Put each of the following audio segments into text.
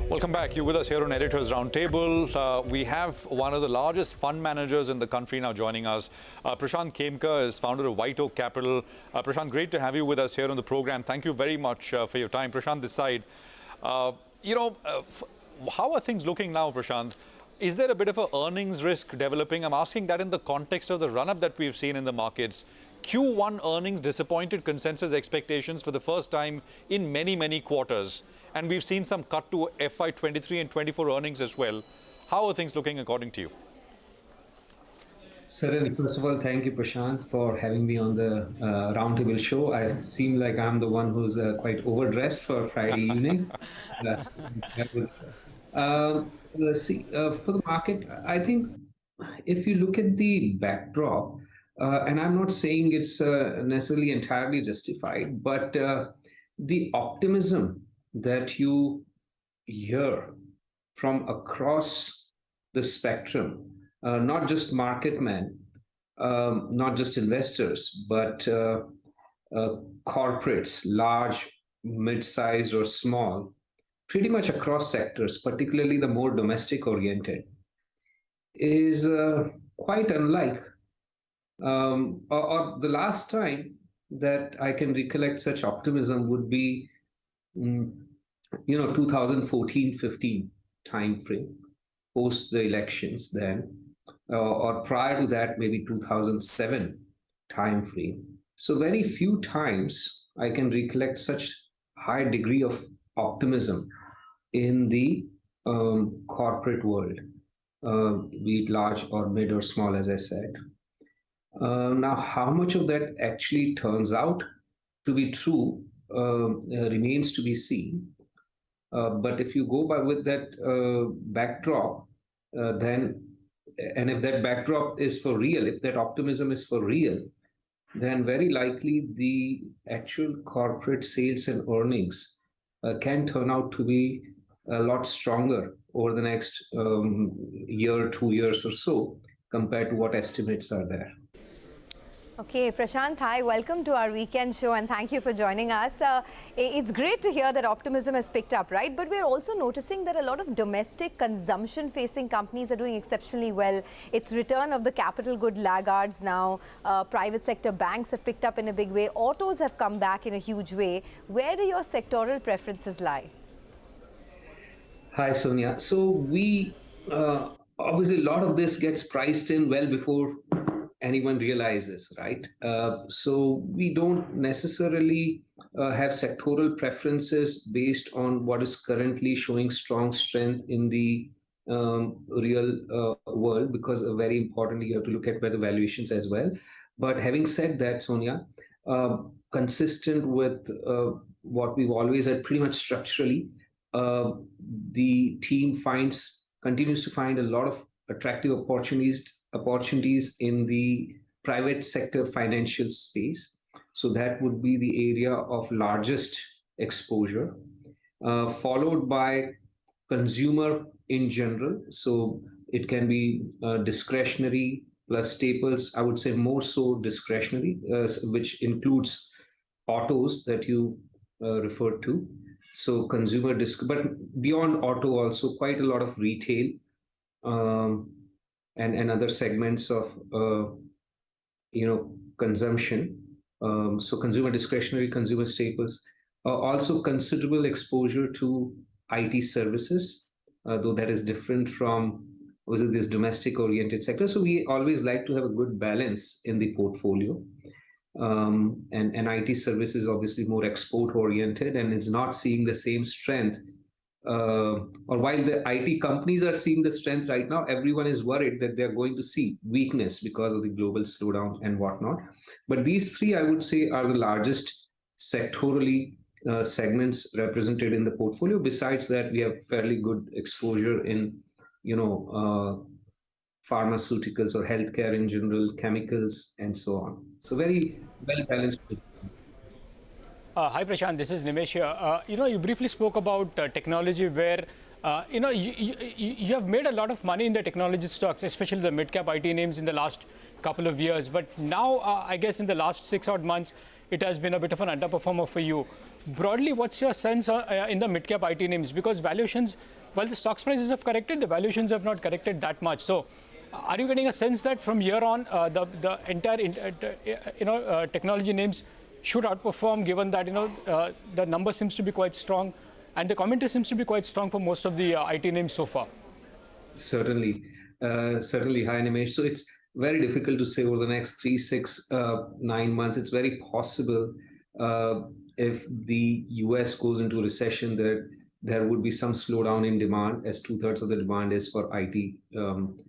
Welcome back. You're with us here on Editors Roundtable. We have one of the largest fund managers in the country now joining us. Prashant Khemka is founder of Whiteoak Capital. Prashant, great to have you with us here on the program. Thank you very much for your time. Prashant, this side. How are things looking now, Prashant? Is there a bit of an earnings risk developing? I'm asking that in the context of the run-up that we've seen in the markets. Q1 earnings disappointed consensus expectations for the first time in many, many quarters. And we've seen some cut to FY23 and 24 earnings as well. How are things looking according to you? Certainly. First of all, thank you, Prashant, for having me on the Roundtable show. I seem like I'm the one who's quite overdressed for Friday evening. Let's see, for the market, I think if you look at the backdrop, and I'm not saying it's necessarily entirely justified, but the optimism that you hear from across the spectrum, not just market men, not just investors, but corporates, large, mid-sized or small, pretty much across sectors, particularly the more domestic oriented, is quite unlike or the last time that I can recollect such optimism would be 2014-15 time frame, post the elections then, or prior to that, maybe 2007 time frame. So very few times I can recollect such high degree of optimism in the corporate world, be it large or mid or small, as I said. Now, how much of that actually turns out to be true remains to be seen. But if you go by with that backdrop, then, and if that backdrop is for real, if that optimism is for real, then very likely the actual corporate sales and earnings can turn out to be a lot stronger over the next year, 2 years or so, compared to what estimates are there. Okay, Prashant, hi, welcome to our weekend show and thank you for joining us. It's great to hear that optimism has picked up, right? But we're also noticing that a lot of domestic consumption-facing companies are doing exceptionally well. It's return of the capital good laggards now. Private sector banks have picked up in a big way. Autos have come back in a huge way. Where do your sectoral preferences lie? Hi, Sonia. So we, obviously, a lot of this gets priced in well before anyone realizes, right? So we don't necessarily have sectoral preferences based on what is currently showing strong strength in the real world, because very importantly, you have to look at where the valuations as well. But having said that, Sonia, consistent with what we've always had pretty much structurally, the team continues to find a lot of attractive opportunities in the private sector financial space. So that would be the area of largest exposure, followed by consumer in general. So it can be discretionary plus staples. I would say more so discretionary, which includes autos that you referred to. So consumer but beyond auto also quite a lot of retail and other segments of consumption. So consumer discretionary, consumer staples. Also considerable exposure to IT services, though that is different from this domestic oriented sector. So we always like to have a good balance in the portfolio. And IT services obviously more export oriented, and it's not seeing the same strength. Or while the IT companies are seeing the strength right now, everyone is worried that they're going to see weakness because of the global slowdown and whatnot. But these three, I would say, are the largest sectorally segments represented in the portfolio. Besides that, we have fairly good exposure in, pharmaceuticals or healthcare in general, chemicals, and so on. So very well balanced. Hi Prashant, this is Nimesh here. You briefly spoke about technology where, you have made a lot of money in the technology stocks, especially the mid-cap IT names in the last couple of years. But now, I guess in the last 6 odd months, it has been a bit of an underperformer for you. Broadly, what's your sense in the mid-cap IT names? Because valuations while the stock prices have corrected, the valuations have not corrected that much. So, are you getting a sense that from here on, the entire technology names should outperform, given that the number seems to be quite strong, and the commentary seems to be quite strong for most of the IT names so far? Certainly, certainly. Hi, Nimesh. So it's very difficult to say over the next 3, 6, 9 months. It's very possible if the US goes into recession that there would be some slowdown in demand, as 2/3 of the demand is for IT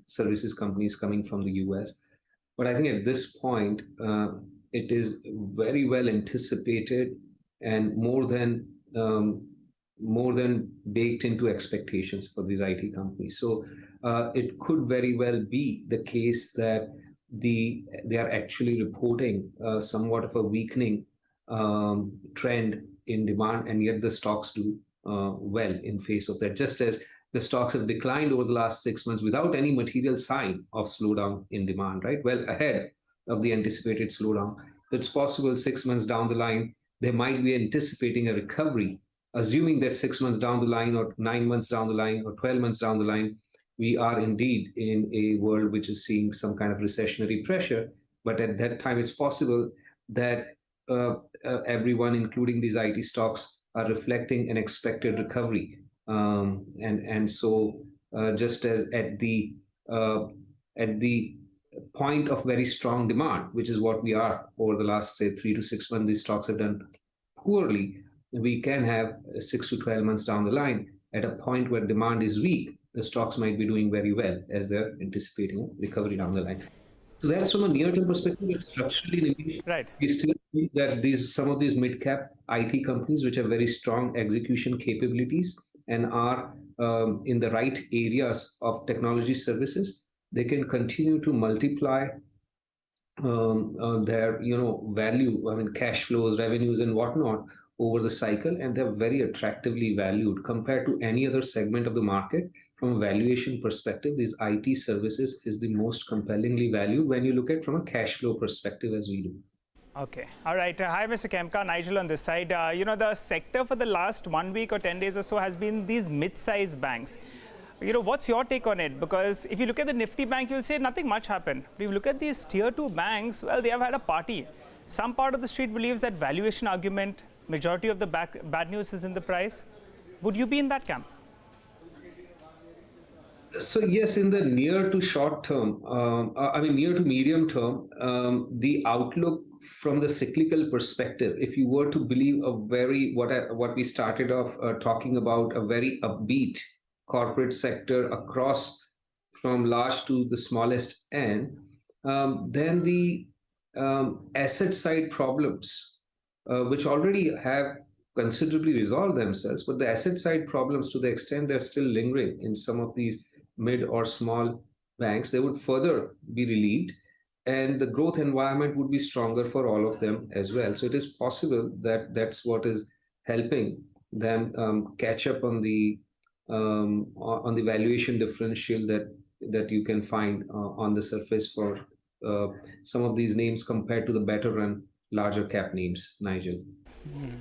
services companies coming from the US. But I think at this point, it is very well anticipated and more than baked into expectations for these IT companies. So it could very well be the case that they are actually reporting somewhat of a weakening trend in demand, and yet the stocks do well in face of that, just as the stocks have declined over the last 6 months without any material sign of slowdown in demand, right? Well ahead of the anticipated slowdown. It's possible 6 months down the line, they might be anticipating a recovery, assuming that 6 months down the line or 9 months down the line or 12 months down the line, we are indeed in a world which is seeing some kind of recessionary pressure. But at that time, it's possible that everyone, including these IT stocks, are reflecting an expected recovery. And so just as at the point of very strong demand, which is what we are over the last, say, 3 to 6 months, these stocks have done poorly. We can have 6 to 12 months down the line at a point where demand is weak, the stocks might be doing very well as they're anticipating a recovery down the line. So that's from a near-term perspective, but structurally, right, we still think that some of these mid-cap IT companies, which have very strong execution capabilities and are in the right areas of technology services, they can continue to multiply their value, I mean cash flows, revenues, and whatnot over the cycle, and they're very attractively valued compared to any other segment of the market. From a valuation perspective, these IT services is the most compellingly valued when you look at from a cash flow perspective, as we do. Okay. All right. Hi, Mr. Khemka. Nigel on this side. The sector for the last 1 week or 10 days or so has been these mid-sized banks. What's your take on it? Because if you look at the Nifty Bank, you'll say nothing much happened. But if you look at these tier 2 banks, well, they have had a party. Some part of the street believes that valuation argument, majority of the bad news is in the price. Would you be in that camp? So yes, in the near to short term, near to medium term, the outlook from the cyclical perspective, if you were to believe what we started off talking about, a very upbeat corporate sector across from large to the smallest end, then the asset side problems, which already have considerably resolved themselves, but the asset side problems, to the extent they're still lingering in some of these mid or small banks, they would further be relieved, and the growth environment would be stronger for all of them as well. So it is possible that that's what is helping them catch up on the valuation differential that you can find on the surface for some of these names compared to the better run larger cap names, Nigel.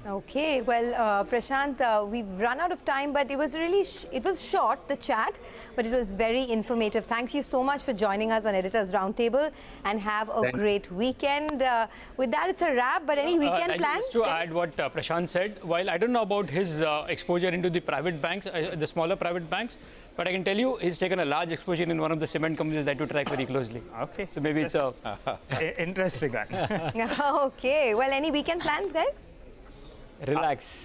Okay, well, Prashant, we've run out of time, but it was really it was short, the chat, but it was very informative. Thank you so much for joining us on Editors Roundtable, and have a great weekend. With that, it's a wrap, but any weekend plans? Just to add what Prashant said, while I don't know about his exposure into the private banks, the smaller private banks, but I can tell you he's taken a large exposure in one of the cement companies that you track very closely. Okay. So maybe it's a... interesting one. Okay, well, any weekend plans, guys? Relax.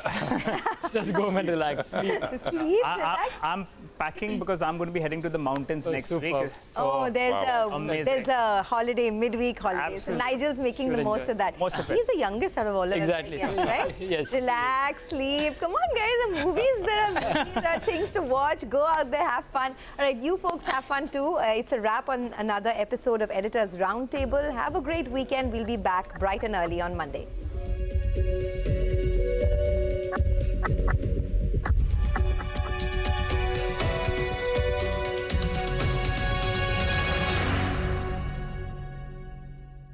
Just go home and relax. Sleep, relax. I'm packing because I'm going to be heading to the mountains next week. So, there's a holiday, midweek holiday. So Nigel's making the most of that. Most of it. He's the youngest out of all of us. Exactly. Yes, right? Yes. Relax, sleep. Come on, guys. The movies, there are things to watch. Go out there, have fun. All right, you folks have fun too. It's a wrap on another episode of Editors Roundtable. Have a great weekend. We'll be back bright and early on Monday.